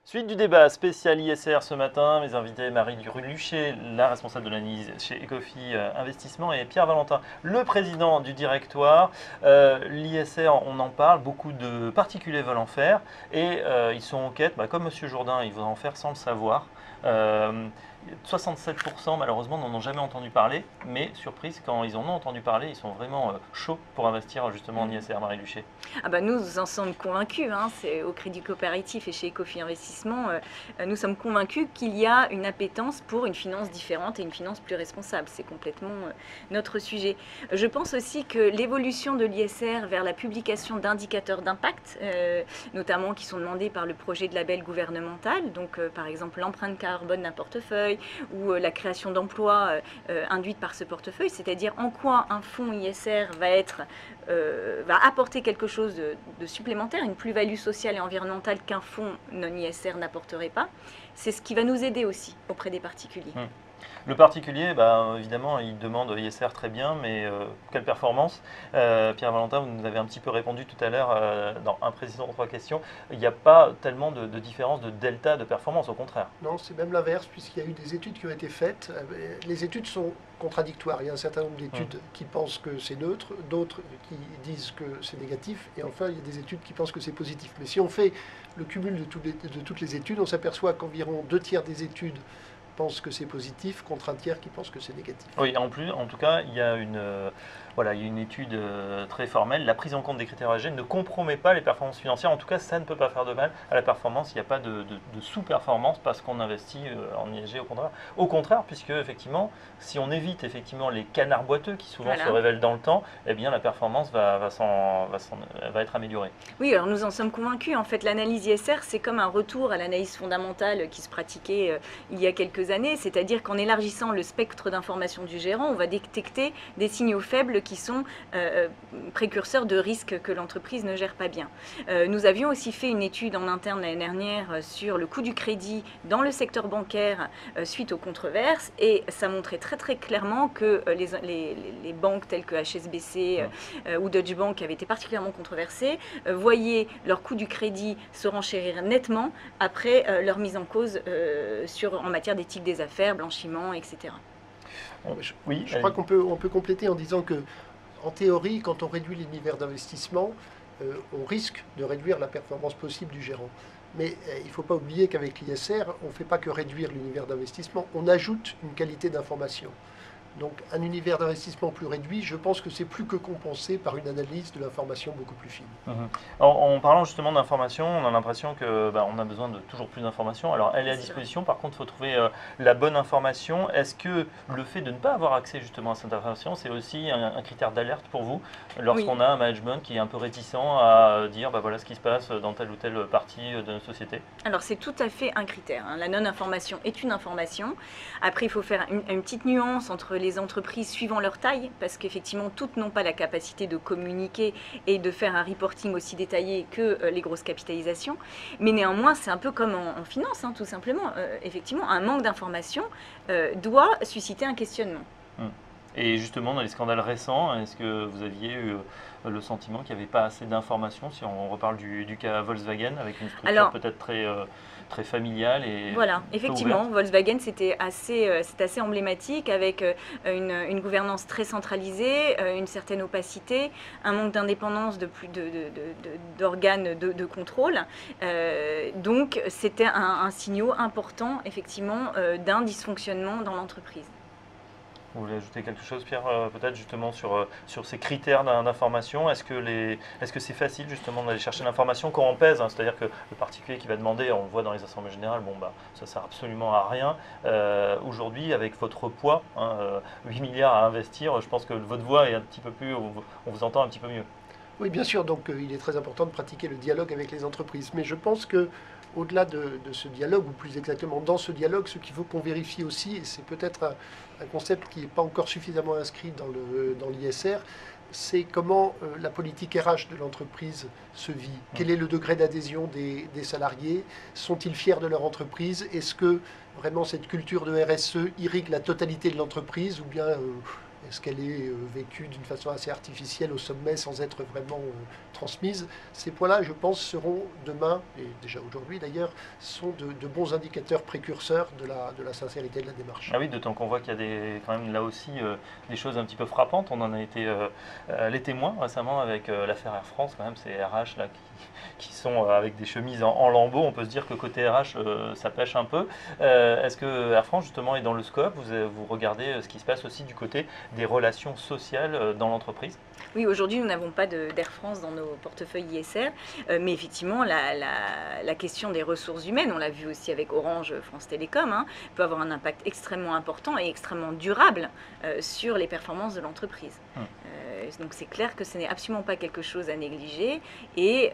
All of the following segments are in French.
Suite du débat spécial ISR ce matin, mes invités Marie Duru-Luché, la responsable de l'analyse chez Ecofi Investissement, et Pierre Valentin, le président du directoire. L'ISR, on en parle, beaucoup de particuliers veulent en faire et ils sont en quête, comme Monsieur Jourdain, ils vont en faire sans le savoir. 67% malheureusement n'en ont jamais entendu parler, mais surprise, quand ils en ont entendu parler, ils sont vraiment chauds pour investir justement en ISR, Marie Luché. Nous en sommes convaincus, c'est au Crédit Coopératif et chez Ecofi Investissement, nous sommes convaincus qu'il y a une appétence pour une finance différente et une finance plus responsable. C'est complètement notre sujet. Je pense aussi que l'évolution de l'ISR vers la publication d'indicateurs d'impact, notamment qui sont demandés par le projet de label gouvernemental, donc par exemple l'empreinte carbone d'un portefeuille ou la création d'emplois induite par ce portefeuille, c'est-à-dire en quoi un fonds ISR va apporter quelque chose de supplémentaire, une plus-value sociale et environnementale qu'un fonds non-ISR n'apporterait pas. C'est ce qui va nous aider aussi auprès des particuliers. Le particulier, évidemment, il demande ISR très bien, mais quelle performance? Pierre Valentin, vous nous avez un petit peu répondu tout à l'heure dans un président de 3 questions. Il n'y a pas tellement de différence de delta de performance, au contraire. Non, c'est même l'inverse, puisqu'il y a eu des études qui ont été faites. Les études sont contradictoires. Il y a un certain nombre d'études qui pensent que c'est neutre, d'autres qui disent que c'est négatif, et enfin, il y a des études qui pensent que c'est positif. Mais si on fait le cumul de toutes les études, on s'aperçoit qu'environ 2 tiers des études pensent que c'est positif, contre 1 tiers qui pensent que c'est négatif. Oui, en tout cas, il y a une étude très formelle. La prise en compte des critères ESG ne compromet pas les performances financières. En tout cas, ça ne peut pas faire de mal à la performance. Il n'y a pas de sous-performance parce qu'on investit en ESG, au contraire. Au contraire, puisque effectivement, si on évite effectivement les canards boiteux qui souvent se révèlent dans le temps, eh bien la performance va être améliorée. Oui, alors nous en sommes convaincus. En fait, l'analyse ISR, c'est comme un retour à l'analyse fondamentale qui se pratiquait il y a quelques années, c'est-à-dire qu'en élargissant le spectre d'information du gérant, on va détecter des signaux faibles qui sont précurseurs de risques que l'entreprise ne gère pas bien. Nous avions aussi fait une étude en interne l'année dernière sur le coût du crédit dans le secteur bancaire suite aux controverses, et ça montrait très très clairement que les banques telles que HSBC ou Deutsche Bank, qui avaient été particulièrement controversées, voyaient leur coût du crédit se renchérir nettement après leur mise en cause en matière d'éthique des affaires, blanchiment, etc. Je crois qu'on peut compléter en disant que, en théorie, quand on réduit l'univers d'investissement, on risque de réduire la performance possible du gérant. Mais il ne faut pas oublier qu'avec l'ISR, on ne fait pas que réduire l'univers d'investissement, on ajoute une qualité d'information. Donc un univers d'investissement plus réduit, je pense que c'est plus que compensé par une analyse de l'information beaucoup plus fine. En parlant justement d'information, on a l'impression qu'on a besoin de toujours plus d'informations. Alors elle est à disposition, par contre il faut trouver la bonne information. Est-ce que le fait de ne pas avoir accès justement à cette information, c'est aussi un critère d'alerte pour vous lorsqu'on a un management qui est un peu réticent à dire voilà ce qui se passe dans telle ou telle partie de notre société? Alors c'est tout à fait un critère. La non-information est une information. Après il faut faire une petite nuance entre les entreprises suivant leur taille, parce qu'effectivement toutes n'ont pas la capacité de communiquer et de faire un reporting aussi détaillé que les grosses capitalisations, mais néanmoins c'est un peu comme en finance, tout simplement. Effectivement, un manque d'information doit susciter un questionnement. Et justement, dans les scandales récents, est-ce que vous aviez eu le sentiment qu'il n'y avait pas assez d'informations, si on reparle du cas Volkswagen, avec une structure peut-être très familiale et voilà, effectivement, Volkswagen c'était assez emblématique, avec une gouvernance très centralisée, une certaine opacité, un manque d'indépendance d'organes de contrôle. Donc c'était un signal important, effectivement, d'un dysfonctionnement dans l'entreprise. Vous voulez ajouter quelque chose, Pierre, peut-être justement sur ces critères d'information? Est-ce que c'est facile justement d'aller chercher l'information quand on pèse, c'est-à-dire que le particulier qui va demander, on le voit dans les assemblées générales, ça ne sert absolument à rien. Aujourd'hui, avec votre poids, 8 milliards à investir, je pense que votre voix est un petit peu plus, on vous entend un petit peu mieux. Oui, bien sûr, donc il est très important de pratiquer le dialogue avec les entreprises. Mais je pense que au-delà de ce dialogue, ou plus exactement dans ce dialogue, ce qu'il faut qu'on vérifie aussi, et c'est peut-être un concept qui n'est pas encore suffisamment inscrit dans l'ISR, c'est comment la politique RH de l'entreprise se vit. Quel est le degré d'adhésion des salariés? Sont-ils fiers de leur entreprise? Est-ce que vraiment cette culture de RSE irrigue la totalité de l'entreprise, ou bien Est-ce qu'elle est vécue d'une façon assez artificielle au sommet sans être vraiment transmise? Ces points-là, je pense, seront demain, et déjà aujourd'hui d'ailleurs, sont de bons indicateurs précurseurs de la sincérité de la démarche. Ah oui, d'autant qu'on voit qu'il y a quand même là aussi des choses un petit peu frappantes. On en a été les témoins récemment avec l'affaire Air France, quand même, ces RH là qui sont avec des chemises en lambeaux. On peut se dire que côté RH, ça pêche un peu. Est-ce que Air France, justement, est dans le scope? Vous regardez ce qui se passe aussi du côté des relations sociales dans l'entreprise? Oui, aujourd'hui, nous n'avons pas d'Air France dans nos portefeuilles ISR, mais effectivement, la question des ressources humaines, on l'a vu aussi avec Orange, France Télécom, hein, peut avoir un impact extrêmement important et extrêmement durable sur les performances de l'entreprise. Donc c'est clair que ce n'est absolument pas quelque chose à négliger et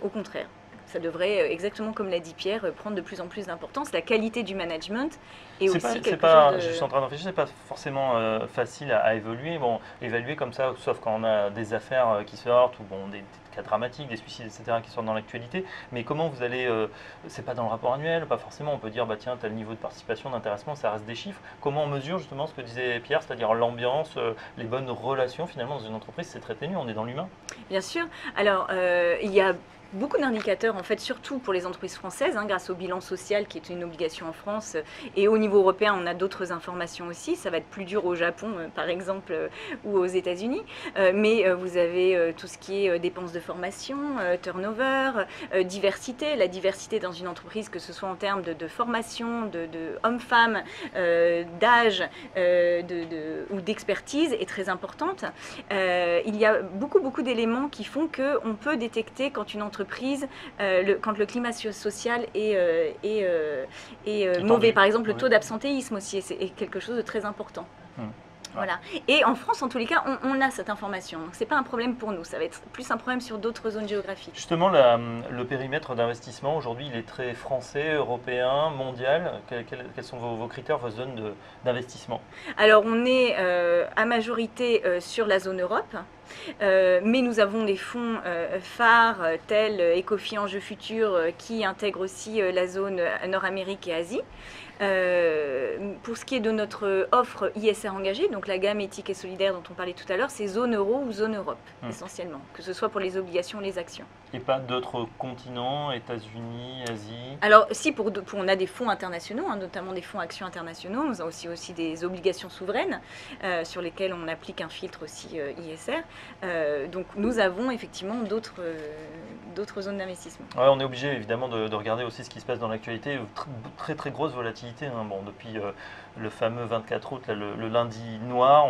au contraire. Ça devrait, exactement comme l'a dit Pierre, prendre de plus en plus d'importance. La qualité du management est aussi quelque chose de... Je suis en train d'en réfléchir, c'est pas forcément facile à évaluer. Bon, évaluer comme ça, sauf quand on a des affaires qui sortent ou bon, des cas dramatiques, des suicides, etc., qui sortent dans l'actualité. Mais comment vous allez... c'est pas dans le rapport annuel, pas forcément. On peut dire, bah tiens, tel niveau de participation, d'intéressement, ça reste des chiffres. Comment on mesure justement ce que disait Pierre, c'est-à-dire l'ambiance, les bonnes relations finalement dans une entreprise? C'est très ténu, on est dans l'humain. Bien sûr. Alors, il y a beaucoup d'indicateurs, en fait, surtout pour les entreprises françaises, hein, grâce au bilan social qui est une obligation en France. Et au niveau européen, on a d'autres informations aussi. Ça va être plus dur au Japon, par exemple, ou aux États-Unis. Mais vous avez tout ce qui est dépenses de formation, turnover, diversité. La diversité dans une entreprise, que ce soit en termes de formation, de hommes-femmes, d'âge ou d'expertise, est très importante. Il y a beaucoup d'éléments qui font qu'on peut détecter quand une entreprise, quand le climat social est mauvais. Par exemple, le taux d'absentéisme aussi est quelque chose de très important. Voilà. Et en France, en tous les cas, on a cette information. Donc, ce n'est pas un problème pour nous. Ça va être plus un problème sur d'autres zones géographiques. Justement, le périmètre d'investissement, aujourd'hui, il est très français, européen, mondial. Quels sont vos critères, vos zones d'investissement? Alors, on est à majorité sur la zone Europe. Mais nous avons des fonds phares tels Ecofi Enjeux Futurs qui intègrent aussi la zone Nord-Amérique et Asie. Pour ce qui est de notre offre ISR engagée, donc la gamme éthique et solidaire dont on parlait tout à l'heure, c'est zone euro ou zone Europe, essentiellement, que ce soit pour les obligations ou les actions. Et pas d'autres continents, États-Unis, Asie? Alors, si, on a des fonds internationaux, hein, notamment des fonds actions internationaux, nous avons aussi des obligations souveraines sur lesquelles on applique un filtre aussi ISR. Donc, nous avons effectivement d'autres zones d'investissement. Ouais, on est obligé évidemment de regarder aussi ce qui se passe dans l'actualité. Très grosse volatilité. Hein. Bon, depuis le fameux 24 août, là, le lundi noir,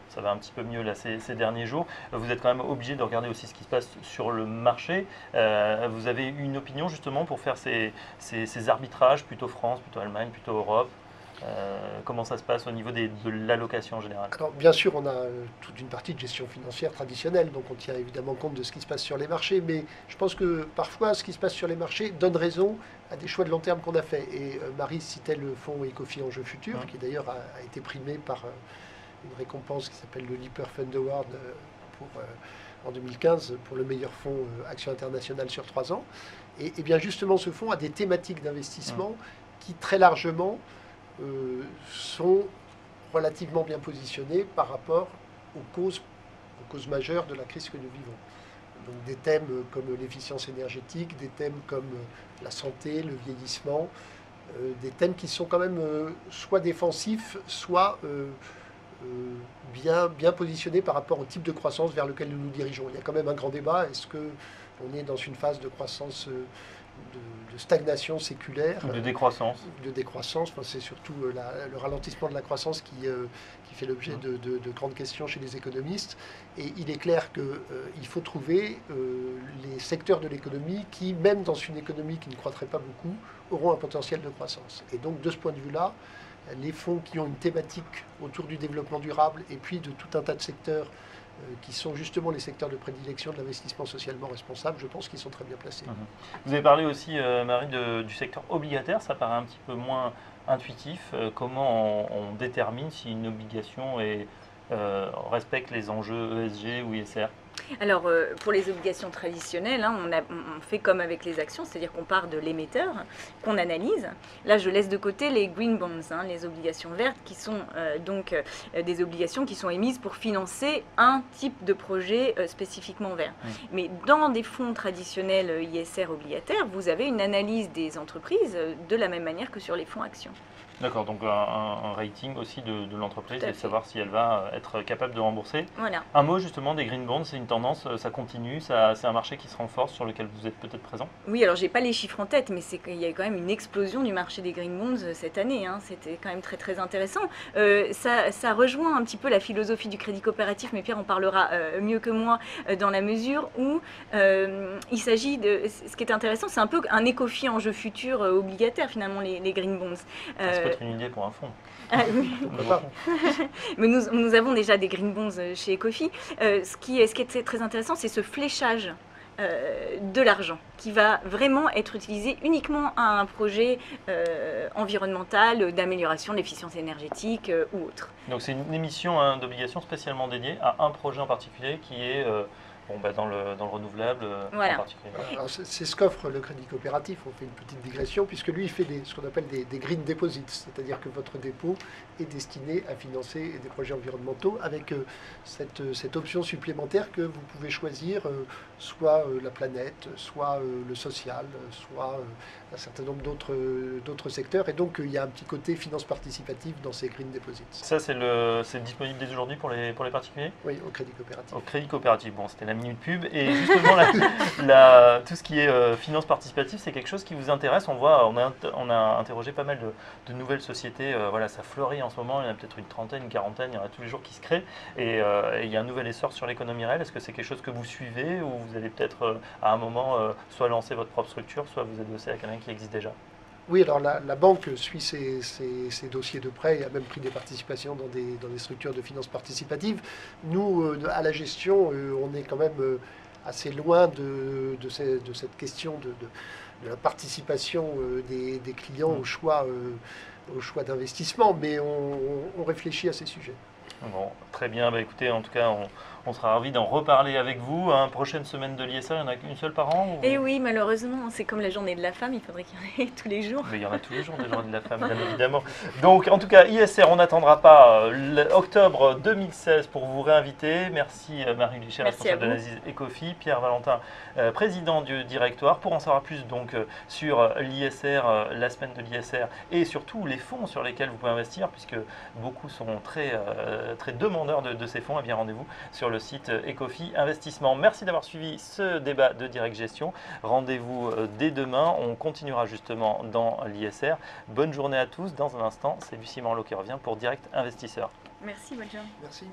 ça va un petit peu mieux là, ces derniers jours. Vous êtes quand même obligé de regarder aussi ce qui se passe sur le marché. Vous avez une opinion justement pour faire ces arbitrages, plutôt France, plutôt Allemagne, plutôt Europe? Comment ça se passe au niveau de l'allocation en général? Alors, bien sûr, on a toute une partie de gestion financière traditionnelle, donc on tient évidemment compte de ce qui se passe sur les marchés, mais je pense que parfois, ce qui se passe sur les marchés donne raison à des choix de long terme qu'on a fait. Et Marie citait le fonds Ecofi Enjeux Futurs, qui d'ailleurs a été primé par une récompense qui s'appelle le Lipper Fund Award en 2015 pour le meilleur fonds action internationale sur 3 ans. Et bien justement, ce fonds a des thématiques d'investissement qui très largement sont relativement bien positionnés par rapport aux causes majeures de la crise que nous vivons. Donc des thèmes comme l'efficience énergétique, des thèmes comme la santé, le vieillissement, des thèmes qui sont quand même soit défensifs, soit bien positionnés par rapport au type de croissance vers lequel nous nous dirigeons. Il y a quand même un grand débat. Est-ce qu'on est dans une phase de croissance de stagnation séculaire. De décroissance. De décroissance. Enfin, c'est surtout le ralentissement de la croissance qui fait l'objet de grandes questions chez les économistes. Et il est clair qu'il faut trouver les secteurs de l'économie qui, même dans une économie qui ne croîtrait pas beaucoup, auront un potentiel de croissance. Et donc, de ce point de vue-là, les fonds qui ont une thématique autour du développement durable et puis de tout un tas de secteurs qui sont justement les secteurs de prédilection de l'investissement socialement responsable, je pense qu'ils sont très bien placés. Vous avez parlé aussi, Marie, du secteur obligataire, ça paraît un petit peu moins intuitif. Comment on détermine si une obligation respecte les enjeux ESG ou ISR ? Alors, pour les obligations traditionnelles, hein, on fait comme avec les actions, c'est-à-dire qu'on part de l'émetteur, qu'on analyse. Là, je laisse de côté les green bonds, hein, les obligations vertes, qui sont des obligations qui sont émises pour financer un type de projet spécifiquement vert. Mais dans des fonds traditionnels ISR obligataires, vous avez une analyse des entreprises de la même manière que sur les fonds actions. D'accord, donc un rating aussi de l'entreprise et savoir si elle va être capable de rembourser. Voilà. Un mot justement des green bonds, c'est une tendance, ça continue, c'est un marché qui se renforce sur lequel vous êtes peut-être présent? Oui, alors j'ai pas les chiffres en tête, mais c'est qu'il y a quand même une explosion du marché des green bonds cette année, hein. C'était quand même très très intéressant. Ça rejoint un petit peu la philosophie du crédit coopératif, mais Pierre en parlera mieux que moi dans la mesure où il s'agit de... Ce qui est intéressant, c'est un peu un écofi en jeu futur obligataire finalement, les green bonds. Ça peut être une idée pour un fonds. Ah, oui. Mais nous avons déjà des green bonds chez Ecofi. Ce qui est très intéressant, c'est ce fléchage de l'argent qui va vraiment être utilisé uniquement à un projet environnemental, d'amélioration de l'efficience énergétique ou autre. Donc c'est une émission d'obligations spécialement dédiée à un projet en particulier qui est dans le renouvelable voilà. en particulier. C'est ce qu'offre le crédit coopératif. On fait une petite digression puisque lui il fait ce qu'on appelle des green deposits, c'est-à-dire que votre dépôt est destiné à financer des projets environnementaux avec cette option supplémentaire que vous pouvez choisir, soit la planète, soit le social, soit un certain nombre d'autres secteurs. Et donc il y a un petit côté finance participative dans ces green deposits. Ça c'est disponible dès aujourd'hui pour les particuliers? Oui, au crédit coopératif. Au crédit coopératif, bon c'était la minute pub. Et justement tout ce qui est finance participative, c'est quelque chose qui vous intéresse. On a interrogé pas mal de nouvelles sociétés, voilà, ça fleurit en ce moment, il y en a peut-être une trentaine, une quarantaine, il y en a tous les jours qui se créent. Et il y a un nouvel essor sur l'économie réelle. Est-ce que c'est quelque chose que vous suivez ou vous allez peut-être à un moment soit lancer votre propre structure, soit vous adosser à quelqu'un qui existe déjà? Oui, alors la banque suit ces dossiers de prêt et a même pris des participations dans des structures de finance participative. Nous, à la gestion, on est quand même assez loin de cette question de la participation des clients au choix d'investissement, mais on réfléchit à ces sujets. Bon, très bien. Bah, écoutez, en tout cas, on sera ravis d'en reparler avec vous. Prochaine semaine de l'ISR, il n'y en a qu'une seule par an? Et oui, malheureusement, c'est comme la journée de la femme, il faudrait qu'il y en ait tous les jours. Mais il y en a tous les jours des journées de la femme, bien évidemment. Donc, en tout cas, ISR, on n'attendra pas octobre 2016 pour vous réinviter. Merci Marie Lichet, responsable d'analyse Ecofi, Pierre Valentin, président du directoire. Pour en savoir plus donc sur l'ISR, la semaine de l'ISR et surtout les fonds sur lesquels vous pouvez investir, puisque beaucoup sont très demandeurs de ces fonds, et bien rendez-vous sur le site Ecofi Investissement. Merci d'avoir suivi ce débat de Direct Gestion. Rendez-vous dès demain. On continuera justement dans l'ISR. Bonne journée à tous. Dans un instant, c'est Lucie Marlot qui revient pour Direct Investisseur. Merci, bonne journée. Merci.